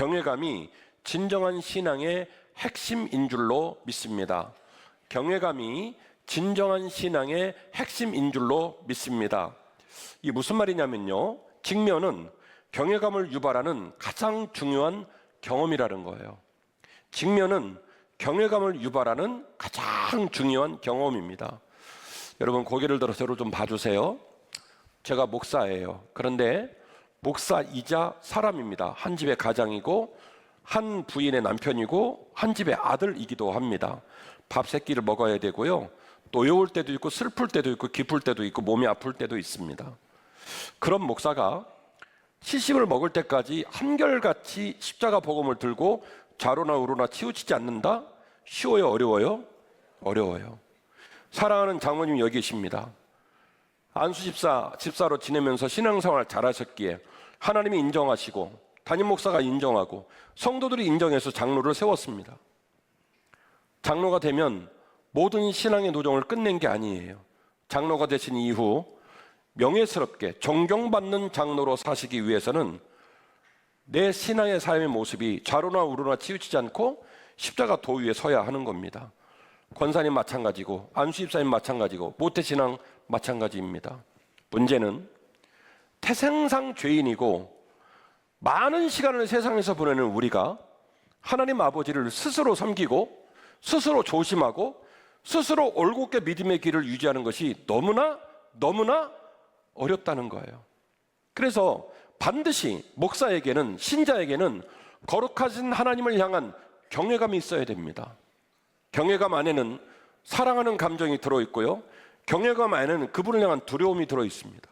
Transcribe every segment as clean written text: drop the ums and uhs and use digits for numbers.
경외감이 진정한 신앙의 핵심인 줄로 믿습니다. 경외감이 진정한 신앙의 핵심인 줄로 믿습니다. 이게 무슨 말이냐면요, 직면은 경외감을 유발하는 가장 중요한 경험이라는 거예요. 직면은 경외감을 유발하는 가장 중요한 경험입니다. 여러분, 고개를 들어서 저를 좀 봐주세요. 제가 목사예요. 그런데 목사이자 사람입니다. 한 집의 가장이고 한 부인의 남편이고 한 집의 아들이기도 합니다. 밥 세 끼를 먹어야 되고요, 노여울 때도 있고 슬플 때도 있고 기쁠 때도 있고 몸이 아플 때도 있습니다. 그런 목사가 70을 먹을 때까지 한결같이 십자가 복음을 들고 좌로나 우로나 치우치지 않는다? 쉬워요? 어려워요? 어려워요. 사랑하는 장모님 여기 계십니다. 안수 집사로 지내면서 신앙생활 잘하셨기에 하나님이 인정하시고 담임 목사가 인정하고 성도들이 인정해서 장로를 세웠습니다. 장로가 되면 모든 신앙의 노정을 끝낸 게 아니에요. 장로가 되신 이후 명예스럽게 존경받는 장로로 사시기 위해서는 내 신앙의 삶의 모습이 좌로나 우로나 치우치지 않고 십자가 도 위에 서야 하는 겁니다. 권사님 마찬가지고 안수집사님 마찬가지고 모태신앙 마찬가지입니다. 문제는 태생상 죄인이고 많은 시간을 세상에서 보내는 우리가 하나님 아버지를 스스로 섬기고 스스로 조심하고 스스로 올곧게 믿음의 길을 유지하는 것이 너무나 어렵다는 거예요. 그래서 반드시 목사에게는, 신자에게는 거룩하신 하나님을 향한 경외감이 있어야 됩니다. 경외감 안에는 사랑하는 감정이 들어있고요, 경외감 안에는 그분을 향한 두려움이 들어있습니다.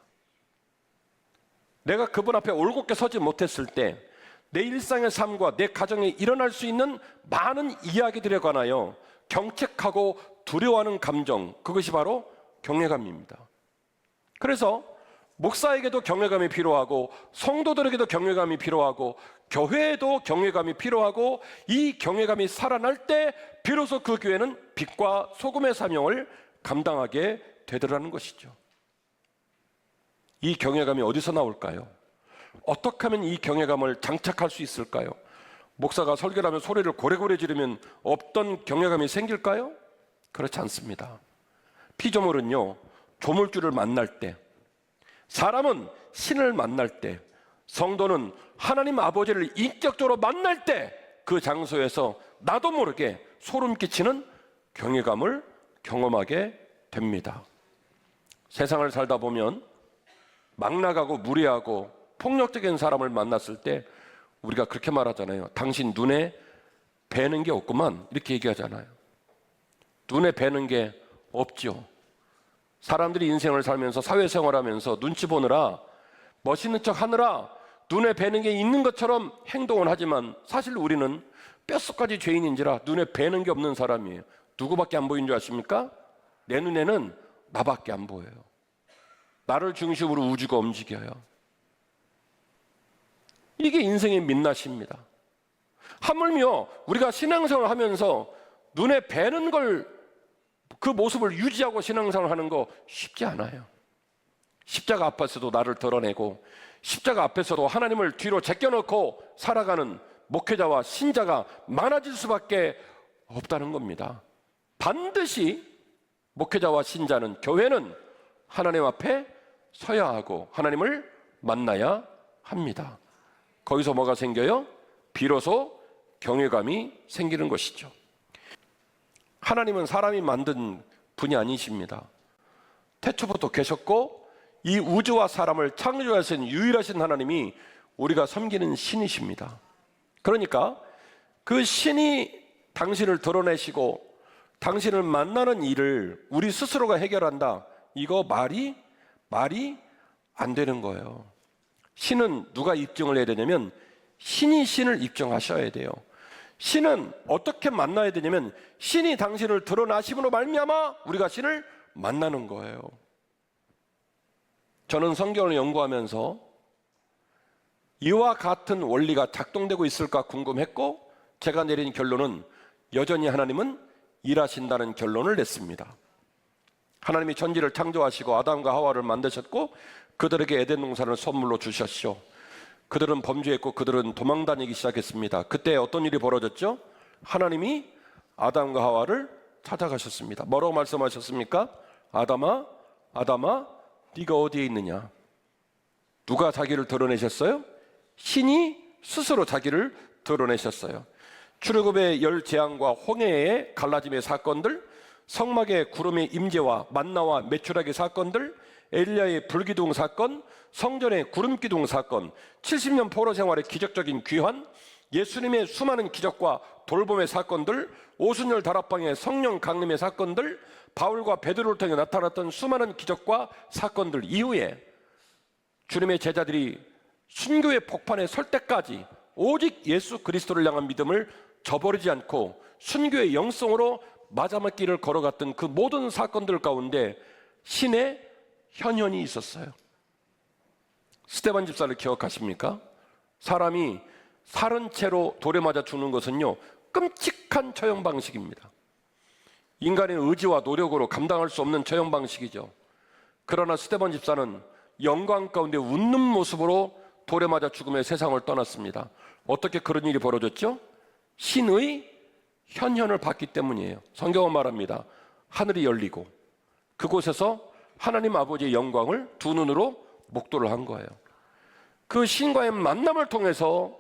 내가 그분 앞에 올곧게 서지 못했을 때 내 일상의 삶과 내 가정에 일어날 수 있는 많은 이야기들에 관하여 경책하고 두려워하는 감정, 그것이 바로 경외감입니다. 그래서 목사에게도 경외감이 필요하고 성도들에게도 경외감이 필요하고 교회에도 경외감이 필요하고, 이 경외감이 살아날 때 비로소 그 교회는 빛과 소금의 사명을 감당하게 되더라는 것이죠. 이 경외감이 어디서 나올까요? 어떻게 하면 이 경외감을 장착할 수 있을까요? 목사가 설교를 하면 소리를 고래고래 지르면 없던 경외감이 생길까요? 그렇지 않습니다. 피조물은요, 조물주를 만날 때, 사람은 신을 만날 때, 성도는 하나님 아버지를 인격적으로 만날 때 그 장소에서 나도 모르게 소름 끼치는 경외감을 경험하게 됩니다. 세상을 살다 보면 막 나가고 무례하고 폭력적인 사람을 만났을 때 우리가 그렇게 말하잖아요. 당신 눈에 뵈는 게 없구만, 이렇게 얘기하잖아요. 눈에 뵈는 게 없죠. 사람들이 인생을 살면서 사회생활하면서 눈치 보느라 멋있는 척 하느라 눈에 뵈는 게 있는 것처럼 행동을 하지만 사실 우리는 뼛속까지 죄인인지라 눈에 뵈는 게 없는 사람이에요. 누구밖에 안 보이는 줄 아십니까? 내 눈에는 나밖에 안 보여요. 나를 중심으로 우주가 움직여요. 이게 인생의 민낯입니다. 하물며 우리가 신앙생활을 하면서 눈에 뵈는 걸, 그 모습을 유지하고 신앙생활을 하는 거 쉽지 않아요. 십자가 앞에서도 나를 드러내고 십자가 앞에서도 하나님을 뒤로 제껴놓고 살아가는 목회자와 신자가 많아질 수밖에 없다는 겁니다. 반드시 목회자와 신자는, 교회는 하나님 앞에 서야 하고 하나님을 만나야 합니다. 거기서 뭐가 생겨요? 비로소 경외감이 생기는 것이죠. 하나님은 사람이 만든 분이 아니십니다. 태초부터 계셨고 이 우주와 사람을 창조하신 유일하신 하나님이 우리가 섬기는 신이십니다. 그러니까 그 신이 당신을 드러내시고 당신을 만나는 일을 우리 스스로가 해결한다, 이거 말이 안 되는 거예요. 신은 누가 입증을 해야 되냐면 신이 신을 입증하셔야 돼요. 신은 어떻게 만나야 되냐면 신이 당신을 드러나심으로 말미암아 우리가 신을 만나는 거예요. 저는 성경을 연구하면서 이와 같은 원리가 작동되고 있을까 궁금했고, 제가 내린 결론은 여전히 하나님은 일하신다는 결론을 냈습니다. 하나님이 천지를 창조하시고 아담과 하와를 만드셨고 그들에게 에덴 동산을 선물로 주셨죠. 그들은 범죄했고 그들은 도망다니기 시작했습니다. 그때 어떤 일이 벌어졌죠? 하나님이 아담과 하와를 찾아가셨습니다. 뭐라고 말씀하셨습니까? 아담아, 아담아, 네가 어디에 있느냐? 누가 자기를 드러내셨어요? 신이 스스로 자기를 드러내셨어요. 출애굽의 열 재앙과 홍해의 갈라짐의 사건들, 성막의 구름의 임재와 만나와 메추라기 사건들, 엘리야의 불기둥 사건, 성전의 구름기둥 사건, 70년 포로 생활의 기적적인 귀환, 예수님의 수많은 기적과 돌봄의 사건들, 오순절 다락방의 성령 강림의 사건들, 바울과 베드로를 통해 나타났던 수많은 기적과 사건들 이후에 주님의 제자들이 순교의 폭판에 설 때까지 오직 예수 그리스도를 향한 믿음을 저버리지 않고 순교의 영성으로 마지막 길을 걸어갔던 그 모든 사건들 가운데 신의 현현이 있었어요. 스데반 집사를 기억하십니까? 사람이 사른 채로 돌에 맞아 죽는 것은요, 끔찍한 처형 방식입니다. 인간의 의지와 노력으로 감당할 수 없는 처형 방식이죠. 그러나 스데반 집사는 영광 가운데 웃는 모습으로 돌에 맞아 죽음의 세상을 떠났습니다. 어떻게 그런 일이 벌어졌죠? 신의 현현을 받기 때문이에요. 성경은 말합니다. 하늘이 열리고 그곳에서 하나님 아버지의 영광을 두 눈으로 목도를 한 거예요. 그 신과의 만남을 통해서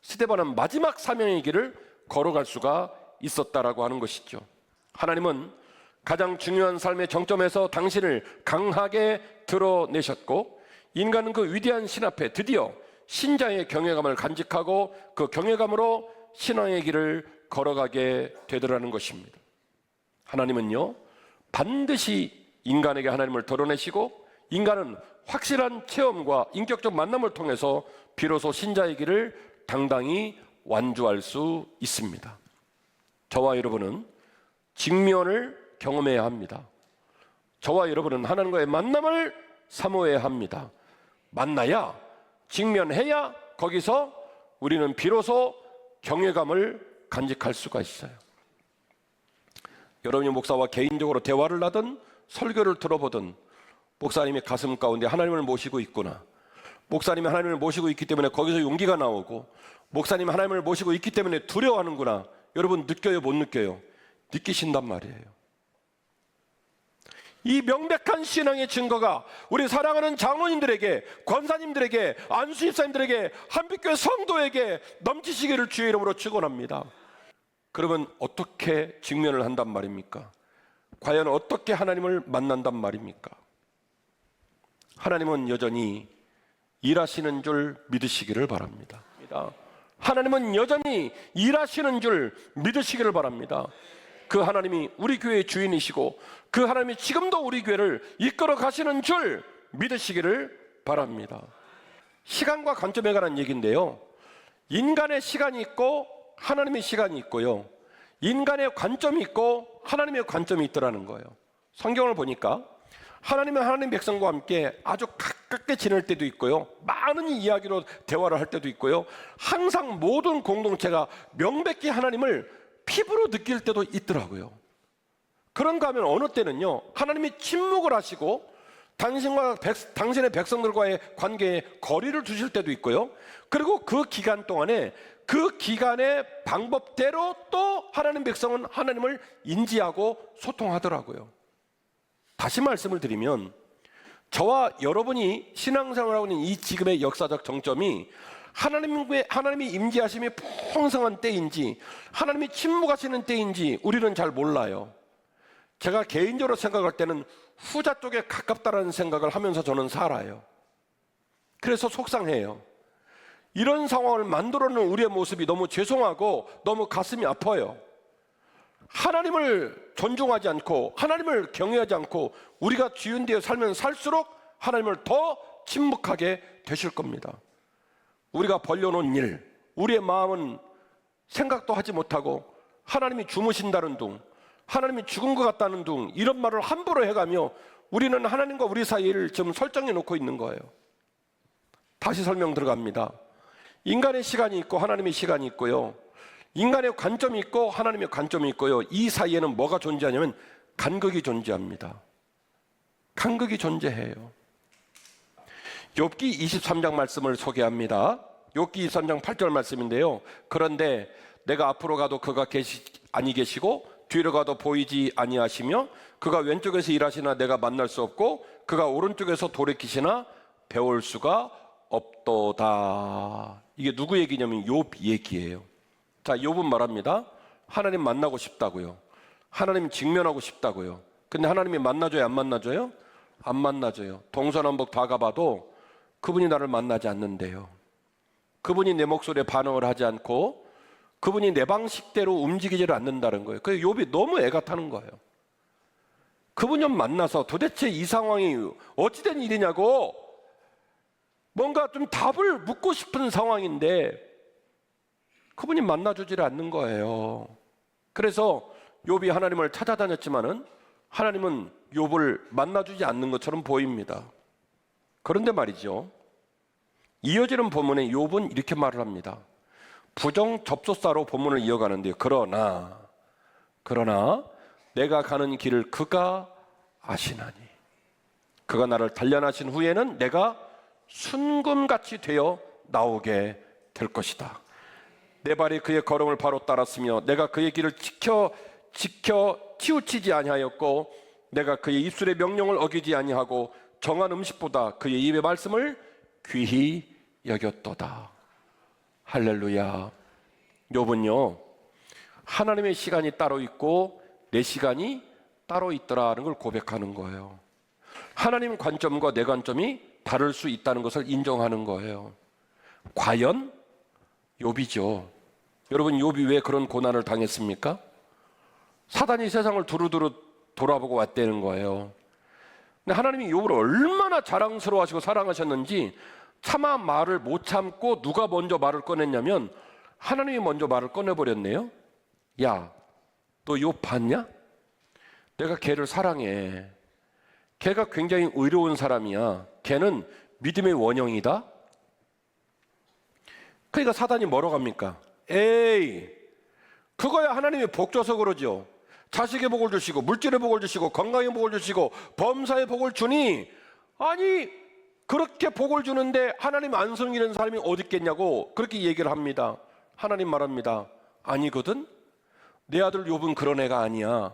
스데반은 마지막 사명의 길을 걸어갈 수가 있었다라고 하는 것이죠. 하나님은 가장 중요한 삶의 정점에서 당신을 강하게 드러내셨고, 인간은 그 위대한 신 앞에 드디어 신자의 경외감을 간직하고 그 경외감으로 신앙의 길을 걸어가게 되더라는 것입니다. 하나님은요, 반드시 인간에게 하나님을 드러내시고 인간은 확실한 체험과 인격적 만남을 통해서 비로소 신자의 길을 당당히 완주할 수 있습니다. 저와 여러분은 직면을 경험해야 합니다. 저와 여러분은 하나님과의 만남을 사모해야 합니다. 만나야, 직면해야 거기서 우리는 비로소 경외감을 간직할 수가 있어요. 여러분이 목사와 개인적으로 대화를 하든 설교를 들어보든 목사님의 가슴 가운데 하나님을 모시고 있구나, 목사님이 하나님을 모시고 있기 때문에 거기서 용기가 나오고, 목사님이 하나님을 모시고 있기 때문에 두려워하는구나, 여러분 느껴요, 못 느껴요? 느끼신단 말이에요. 이 명백한 신앙의 증거가 우리 사랑하는 장로님들에게, 권사님들에게, 안수집사님들에게, 한빛교회 성도에게 넘치시기를 주의 이름으로 축원합니다. 그러면 어떻게 직면을 한단 말입니까? 과연 어떻게 하나님을 만난단 말입니까? 하나님은 여전히 일하시는 줄 믿으시기를 바랍니다. 하나님은 여전히 일하시는 줄 믿으시기를 바랍니다. 그 하나님이 우리 교회의 주인이시고 그 하나님이 지금도 우리 교회를 이끌어 가시는 줄 믿으시기를 바랍니다. 시간과 관점에 관한 얘기인데요, 인간의 시간이 있고 하나님의 시간이 있고요, 인간의 관점이 있고 하나님의 관점이 있더라는 거예요. 성경을 보니까 하나님은 하나님 백성과 함께 아주 가깝게 지낼 때도 있고요, 많은 이야기로 대화를 할 때도 있고요, 항상 모든 공동체가 명백히 하나님을 피부로 느낄 때도 있더라고요. 그런가 하면 어느 때는요, 하나님이 침묵을 하시고 당신의 백성들과의 관계에 거리를 두실 때도 있고요, 그리고 그 기간 동안에 그 기간의 방법대로 또 하나님 백성은 하나님을 인지하고 소통하더라고요. 다시 말씀을 드리면 저와 여러분이 신앙생활하고 있는 이 지금의 역사적 정점이 하나님이 임재하심이 풍성한 때인지 하나님이 침묵하시는 때인지 우리는 잘 몰라요. 제가 개인적으로 생각할 때는 후자 쪽에 가깝다라는 생각을 하면서 저는 살아요. 그래서 속상해요. 이런 상황을 만들어놓은 우리의 모습이 너무 죄송하고 너무 가슴이 아파요. 하나님을 존중하지 않고 하나님을 경외하지 않고 우리가 주인 되어 살면 살수록 하나님을 더 침묵하게 되실 겁니다. 우리가 벌려놓은 일, 우리의 마음은 생각도 하지 못하고 하나님이 주무신다는 둥, 하나님이 죽은 것 같다는 둥, 이런 말을 함부로 해가며 우리는 하나님과 우리 사이를 지금 설정해 놓고 있는 거예요. 다시 설명 들어갑니다. 인간의 시간이 있고 하나님의 시간이 있고요, 인간의 관점이 있고 하나님의 관점이 있고요, 이 사이에는 뭐가 존재하냐면 간극이 존재합니다. 간극이 존재해요. 욥기 23장 말씀을 소개합니다. 욥기 23장 8절 말씀인데요. 그런데 내가 앞으로 가도 그가 아니 계시고 뒤로 가도 보이지 아니하시며 그가 왼쪽에서 일하시나 내가 만날 수 없고 그가 오른쪽에서 돌이키시나 배울 수가 없도다. 이게 누구 얘기냐면 욥 얘기예요. 자, 욥은 말합니다. 하나님 만나고 싶다고요. 하나님 직면하고 싶다고요. 근데 하나님이 만나줘요, 안 만나줘요? 안 만나줘요. 동서남북 다 가봐도 그분이 나를 만나지 않는데요. 그분이 내 목소리에 반응을 하지 않고 그분이 내 방식대로 움직이지를 않는다는 거예요. 그래서 욥이 너무 애가 타는 거예요. 그분 좀 만나서 도대체 이 상황이 어찌된 일이냐고 뭔가 좀 답을 묻고 싶은 상황인데 그분이 만나주지를 않는 거예요. 그래서 욥이 하나님을 찾아다녔지만은 하나님은 욥을 만나주지 않는 것처럼 보입니다. 그런데 말이죠. 이어지는 본문에 욥은 이렇게 말을 합니다. 부정 접속사로 본문을 이어가는데요. 그러나 내가 가는 길을 그가 아시나니 그가 나를 단련하신 후에는 내가 순금같이 되어 나오게 될 것이다. 내 발이 그의 걸음을 바로 따랐으며 내가 그의 길을 지켜 치우치지 아니하였고 내가 그의 입술의 명령을 어기지 아니하고 정한 음식보다 그의 입의 말씀을 귀히 여겼도다. 할렐루야. 욥은요 하나님의 시간이 따로 있고 내 시간이 따로 있더라는 걸 고백하는 거예요. 하나님 관점과 내 관점이 다를 수 있다는 것을 인정하는 거예요. 과연 욥이죠. 여러분, 욥이 왜 그런 고난을 당했습니까? 사단이 세상을 두루두루 돌아보고 왔다는 거예요. 근데 하나님이 욥을 얼마나 자랑스러워하시고 사랑하셨는지 차마 말을 못 참고 누가 먼저 말을 꺼냈냐면 하나님이 먼저 말을 꺼내버렸네요. 야, 너 욥 봤냐? 내가 걔를 사랑해. 걔가 굉장히 의로운 사람이야. 걔는 믿음의 원형이다. 그러니까 사단이 뭐라고 합니까? 에이, 그거야 하나님이 복 줘서 그러죠. 자식의 복을 주시고 물질의 복을 주시고 건강의 복을 주시고 범사의 복을 주니 아니 그렇게 복을 주는데 하나님 안 섬기는 사람이 어디 있겠냐고 그렇게 얘기를 합니다. 하나님 말합니다. 아니거든. 내 아들 욥은 그런 애가 아니야.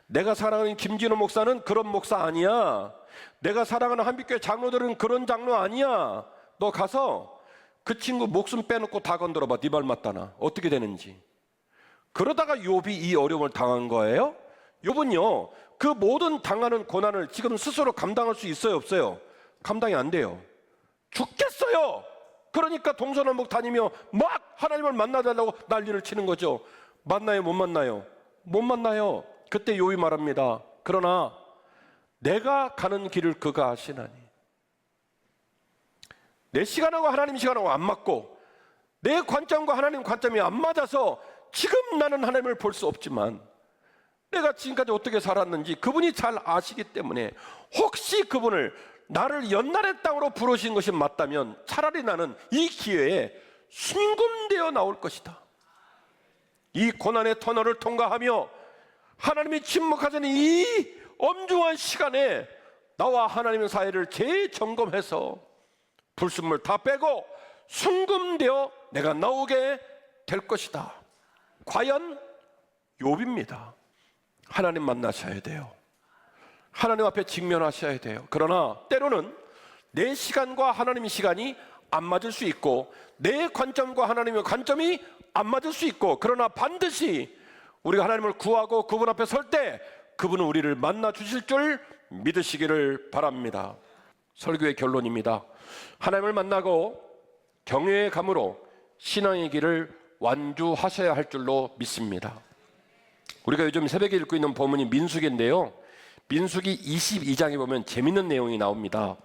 내가 사랑하는 김진호 목사는 그런 목사 아니야. 내가 사랑하는 한빛교회 장로들은 그런 장로 아니야. 너 가서 그 친구 목숨 빼놓고 다 건드려봐. 네 발 맞다나 어떻게 되는지. 그러다가 욥이 이 어려움을 당한 거예요. 욥은요 그 모든 당하는 고난을 지금 스스로 감당할 수 있어요, 없어요? 감당이 안 돼요. 죽겠어요. 그러니까 동서남북 다니며 막 하나님을 만나달라고 난리를 치는 거죠. 만나요, 못 만나요? 못 만나요. 그때 욥이 말합니다. 그러나 내가 가는 길을 그가 아시나니. 내 시간하고 하나님 시간하고 안 맞고 내 관점과 하나님 관점이 안 맞아서 지금 나는 하나님을 볼 수 없지만 내가 지금까지 어떻게 살았는지 그분이 잘 아시기 때문에 혹시 그분을 나를 연날의 땅으로 부르신 것이 맞다면 차라리 나는 이 기회에 순금되어 나올 것이다. 이 고난의 터널을 통과하며 하나님이 침묵하시는 이 엄중한 시간에 나와 하나님의 사이를 재점검해서 불순물 다 빼고 순금되어 내가 나오게 될 것이다. 과연 욥입니다. 하나님 만나셔야 돼요. 하나님 앞에 직면하셔야 돼요. 그러나 때로는 내 시간과 하나님의 시간이 안 맞을 수 있고 내 관점과 하나님의 관점이 안 맞을 수 있고 그러나 반드시 우리가 하나님을 구하고 그분 앞에 설 때 그분은 우리를 만나 주실 줄 믿으시기를 바랍니다. 설교의 결론입니다. 하나님을 만나고 경외의 감으로 신앙의 길을 완주하셔야 할 줄로 믿습니다. 우리가 요즘 새벽에 읽고 있는 본문이 민수기인데요. 민수기 22장에 보면 재밌는 내용이 나옵니다.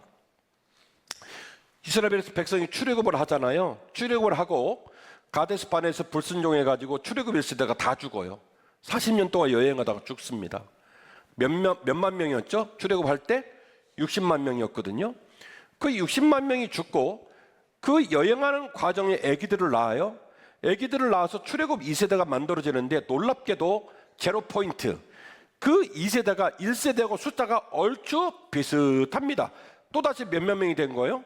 이스라엘 백성이 출애굽을 하잖아요. 출애굽을 하고 가데스 바네에서 불순종해가지고 출애굽 1세대가 다 죽어요. 40년 동안 여행하다가 죽습니다. 몇만 명이었죠? 출애굽할 때 60만 명이었거든요. 그 60만 명이 죽고 그 여행하는 과정에 아기들을 낳아요. 아기들을 낳아서 출애굽 2세대가 만들어지는데 놀랍게도 제로 포인트. 그 2세대가 1세대하고 숫자가 얼추 비슷합니다. 또다시 몇몇 명이 된 거예요?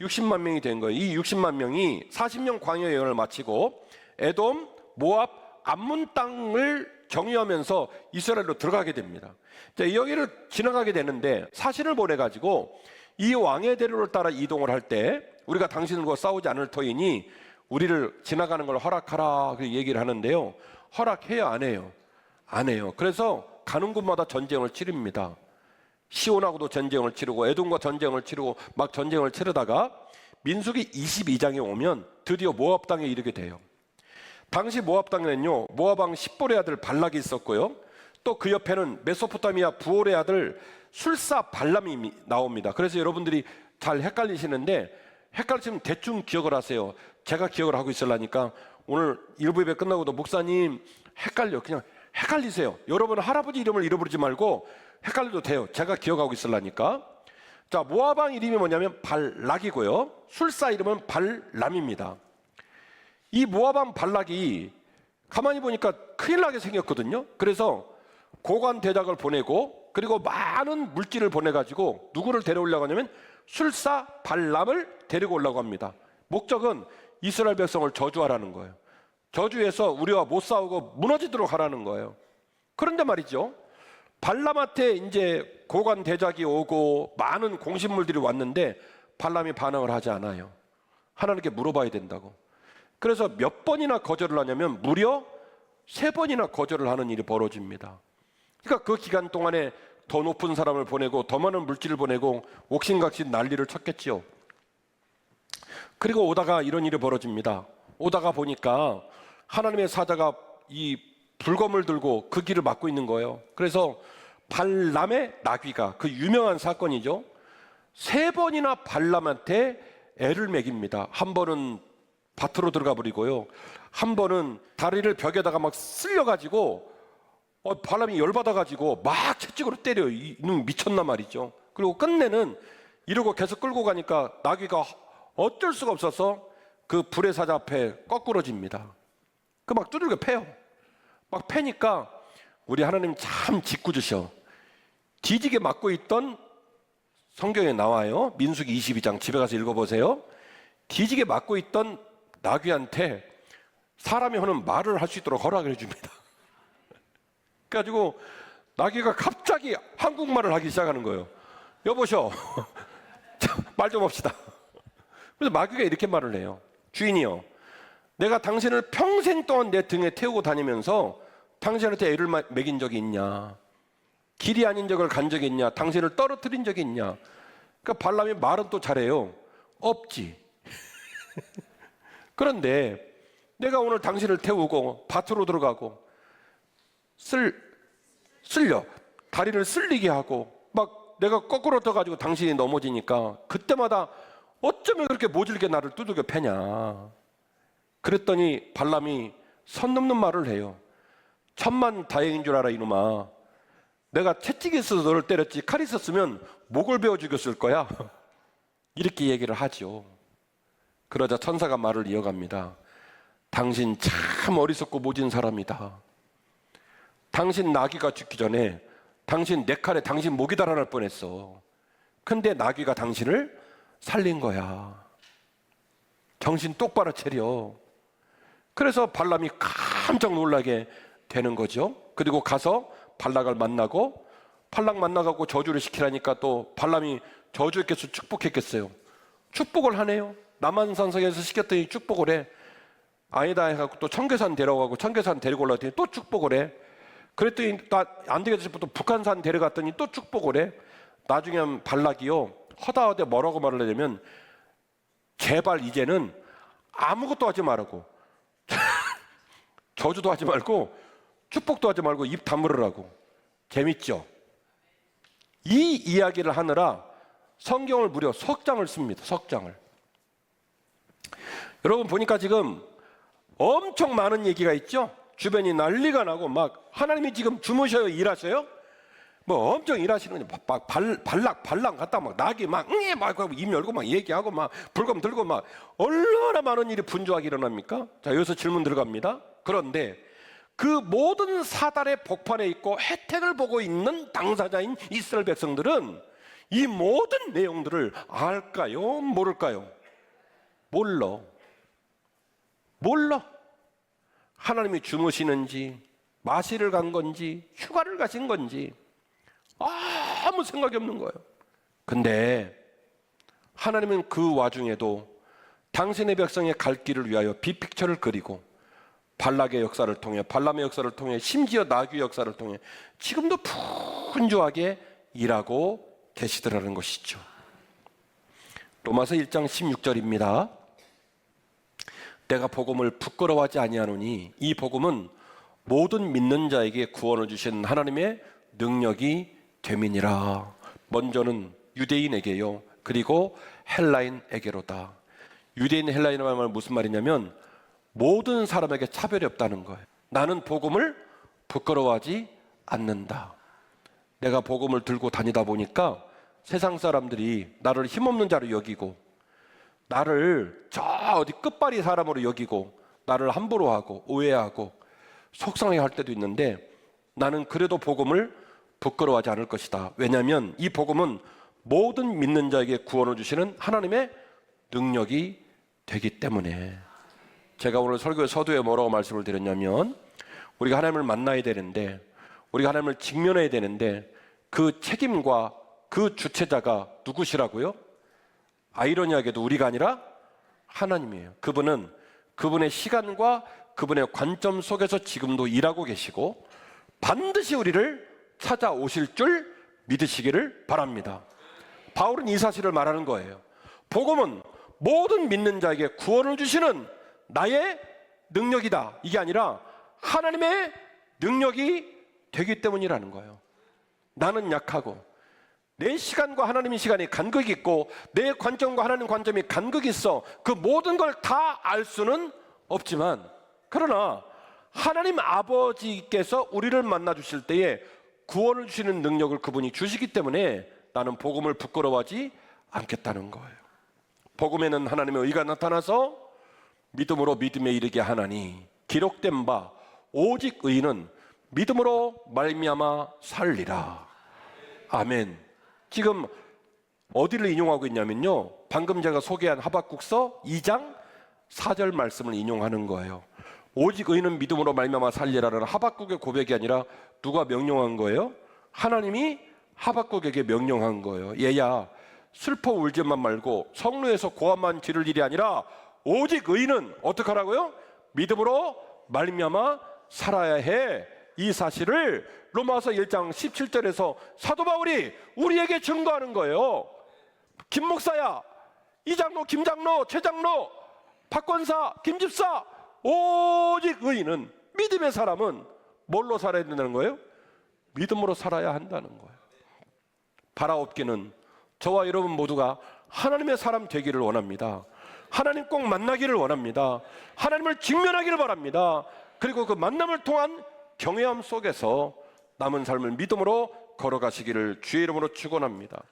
60만 명이 된 거예요. 이 60만 명이 40년 광야 여행을 마치고 에돔, 모압, 암몬 땅을 경유하면서 이스라엘로 들어가게 됩니다. 자, 여기를 지나가게 되는데 사신을 보내가지고 이 왕의 대로를 따라 이동을 할 때 우리가 당신들과 싸우지 않을 터이니 우리를 지나가는 걸 허락하라 그 얘기를 하는데요. 허락해요, 안 해요? 안 해요. 그래서 가는 곳마다 전쟁을 치릅니다. 시온하고도 전쟁을 치르고 에돔과 전쟁을 치르고 막 전쟁을 치르다가 민수기 22장에 오면 드디어 모압 땅에 이르게 돼요. 당시 모압 땅에는요, 모압 왕 십볼의 아들 발락이 있었고요, 또 그 옆에는 메소포타미아 부올의 아들 술사 발람이 나옵니다. 그래서 여러분들이 잘 헷갈리시는데 헷갈리시면 대충 기억을 하세요. 제가 기억을 하고 있으려니까 오늘 일부 예배 끝나고도 목사님 헷갈려, 그냥 헷갈리세요. 여러분 할아버지 이름을 잃어버리지 말고 헷갈려도 돼요. 제가 기억하고 있으려니까. 자, 모압 왕 이름이 뭐냐면 발락이고요, 술사 이름은 발람입니다. 이 모압 왕 발락이 가만히 보니까 큰일 나게 생겼거든요. 그래서 고관 대작을 보내고 그리고 많은 물질을 보내가지고 누구를 데려오려고 하냐면 술사 발람을 데리고 오려고 합니다. 목적은 이스라엘 백성을 저주하라는 거예요. 저주해서 우리와 못 싸우고 무너지도록 하라는 거예요. 그런데 말이죠, 발람한테 이제 고관 대작이 오고 많은 공신물들이 왔는데 발람이 반응을 하지 않아요. 하나님께 물어봐야 된다고. 그래서 몇 번이나 거절을 하냐면 무려 3번이나 거절을 하는 일이 벌어집니다. 그러니까 그 기간 동안에 더 높은 사람을 보내고 더 많은 물질을 보내고 옥신각신 난리를 쳤겠지요. 그리고 오다가 이런 일이 벌어집니다. 오다가 보니까 하나님의 사자가 이 불검을 들고 그 길을 막고 있는 거예요. 그래서 발람의 나귀가, 그 유명한 사건이죠, 3번이나 발람한테 애를 먹입니다. 한 번은 밭으로 들어가 버리고요, 한 번은 다리를 벽에다가 막 쓸려가지고 발람이 열받아가지고 막 채찍으로 때려요. 이놈 미쳤나 말이죠. 그리고 끝내는 이러고 계속 끌고 가니까 나귀가 어쩔 수가 없어서 그 불의 사자 앞에 거꾸러집니다. 그 막 두들겨 패요. 막 패니까 우리 하나님 참 짓궂으셔. 뒤지게 맞고 있던, 성경에 나와요, 민수기 22장 집에 가서 읽어보세요. 뒤지게 맞고 있던 나귀한테 사람이 하는 말을 할 수 있도록 허락을 해줍니다. 그래가지고 나귀가 갑자기 한국말을 하기 시작하는 거예요. 여보셔, 말 좀 합시다. 그래서 나귀가 이렇게 말을 해요. 주인이요, 내가 당신을 평생 동안 내 등에 태우고 다니면서 당신한테 애를 먹인 적이 있냐? 길이 아닌 적을 간 적이 있냐? 당신을 떨어뜨린 적이 있냐? 그러니까 발람이 말은 또 잘해요. 없지. 그런데 내가 오늘 당신을 태우고 밭으로 들어가고 쓸려 다리를 쓸리게 하고 막 내가 거꾸로 떠가지고 당신이 넘어지니까 그때마다 어쩌면 그렇게 모질게 나를 두들겨 패냐? 그랬더니 발람이 선 넘는 말을 해요. 천만 다행인 줄 알아 이놈아. 내가 채찍이 있어서 너를 때렸지 칼이 있었으면 목을 베어 죽였을 거야. 이렇게 얘기를 하죠. 그러자 천사가 말을 이어갑니다. 당신 참 어리석고 모진 사람이다. 당신 나귀가 죽기 전에 당신 내 칼에 당신 목이 달아날 뻔했어. 근데 나귀가 당신을 살린 거야. 정신 똑바로 차려. 그래서 발람이 깜짝 놀라게 되는 거죠. 그리고 가서 발락을 만나고, 발락 만나고 저주를 시키라니까 또 발람이 저주했겠어요, 축복했겠어요? 축복을 하네요. 남한산성에서 시켰더니 축복을 해. 아니다 해갖고 또 청계산 데려가고 청계산 데리고 올라왔더니 또 축복을 해. 그랬더니 안 되겠어 또 북한산 데려갔더니 또 축복을 해. 나중에 발락이요, 허다하되 뭐라고 말을 하냐면 제발 이제는 아무것도 하지 말라고. 저주도 하지 말고 축복도 하지 말고 입 다물으라고. 재밌죠? 이 이야기를 하느라 성경을 무려 석장을 씁니다. 석장을. 여러분 보니까 지금 엄청 많은 얘기가 있죠? 주변이 난리가 나고 막 하나님이 지금 주무셔요? 일하셔요? 뭐 엄청 일하시는 거예요. 막 발락 갔다 막 나귀 막 입 열고 막 얘기하고 막 불검 들고 막 얼마나 많은 일이 분주하게 일어납니까? 자, 여기서 질문 들어갑니다. 그런데 그 모든 사달의 복판에 있고 혜택을 보고 있는 당사자인 이스라엘 백성들은 이 모든 내용들을 알까요? 모를까요? 몰라. 하나님이 주무시는지, 마실을 간 건지, 휴가를 가신 건지 아무 생각이 없는 거예요. 근데 하나님은 그 와중에도 당신의 백성의 갈 길을 위하여 빅픽처를 그리고 발락의 역사를 통해, 발람의 역사를 통해, 심지어 나귀의 역사를 통해 지금도 분주하게 일하고 계시더라는 것이죠. 로마서 1장 16절입니다. 내가 복음을 부끄러워하지 아니하노니 이 복음은 모든 믿는 자에게 구원을 주신 하나님의 능력이 됨이니라. 먼저는 유대인에게요, 그리고 헬라인에게로다. 유대인 헬라인이라는 말은 무슨 말이냐면 모든 사람에게 차별이 없다는 거예요. 나는 복음을 부끄러워하지 않는다. 내가 복음을 들고 다니다 보니까 세상 사람들이 나를 힘없는 자로 여기고, 나를 저 어디 끝발이 사람으로 여기고, 나를 함부로 하고 오해하고 속상해 할 때도 있는데, 나는 그래도 복음을 부끄러워하지 않을 것이다. 왜냐하면 이 복음은 모든 믿는 자에게 구원을 주시는 하나님의 능력이 되기 때문에. 제가 오늘 설교의 서두에 뭐라고 말씀을 드렸냐면, 우리가 하나님을 만나야 되는데, 우리가 하나님을 직면해야 되는데 그 책임과 그 주체자가 누구시라고요? 아이러니하게도 우리가 아니라 하나님이에요. 그분은 그분의 시간과 그분의 관점 속에서 지금도 일하고 계시고 반드시 우리를 찾아오실 줄 믿으시기를 바랍니다. 바울은 이 사실을 말하는 거예요. 복음은 모든 믿는 자에게 구원을 주시는 나의 능력이다. 이게 아니라 하나님의 능력이 되기 때문이라는 거예요. 나는 약하고 내 시간과 하나님의 시간이 간극이 있고 내 관점과 하나님 관점이 간극이 있어. 그 모든 걸 다 알 수는 없지만, 그러나 하나님 아버지께서 우리를 만나 주실 때에 구원을 주시는 능력을 그분이 주시기 때문에 나는 복음을 부끄러워하지 않겠다는 거예요. 복음에는 하나님의 의가 나타나서 믿음으로 믿음에 이르게 하나니 기록된 바 오직 의인은 믿음으로 말미암아 살리라. 아멘. 지금 어디를 인용하고 있냐면요, 방금 제가 소개한 하박국서 2장 4절 말씀을 인용하는 거예요. 오직 의인은 믿음으로 말미암아 살리라라는 하박국의 고백이 아니라 누가 명령한 거예요? 하나님이 하박국에게 명령한 거예요. 얘야, 슬퍼 울지만 말고 성루에서 고함만 지를 일이 아니라 오직 의인은 어떻게 하라고요? 믿음으로 말미암아 살아야 해. 이 사실을 로마서 1장 17절에서 사도 바울이 우리에게 증거하는 거예요. 김 목사야, 이 장로, 김 장로, 최 장로, 박 권사, 김 집사, 오직 의인은, 믿음의 사람은 뭘로 살아야 된다는 거예요? 믿음으로 살아야 한다는 거예요. 바라옵기는 저와 여러분 모두가 하나님의 사람 되기를 원합니다. 하나님 꼭 만나기를 원합니다. 하나님을 직면하기를 바랍니다. 그리고 그 만남을 통한 경외함 속에서 남은 삶을 믿음으로 걸어가시기를 주의 이름으로 축원합니다.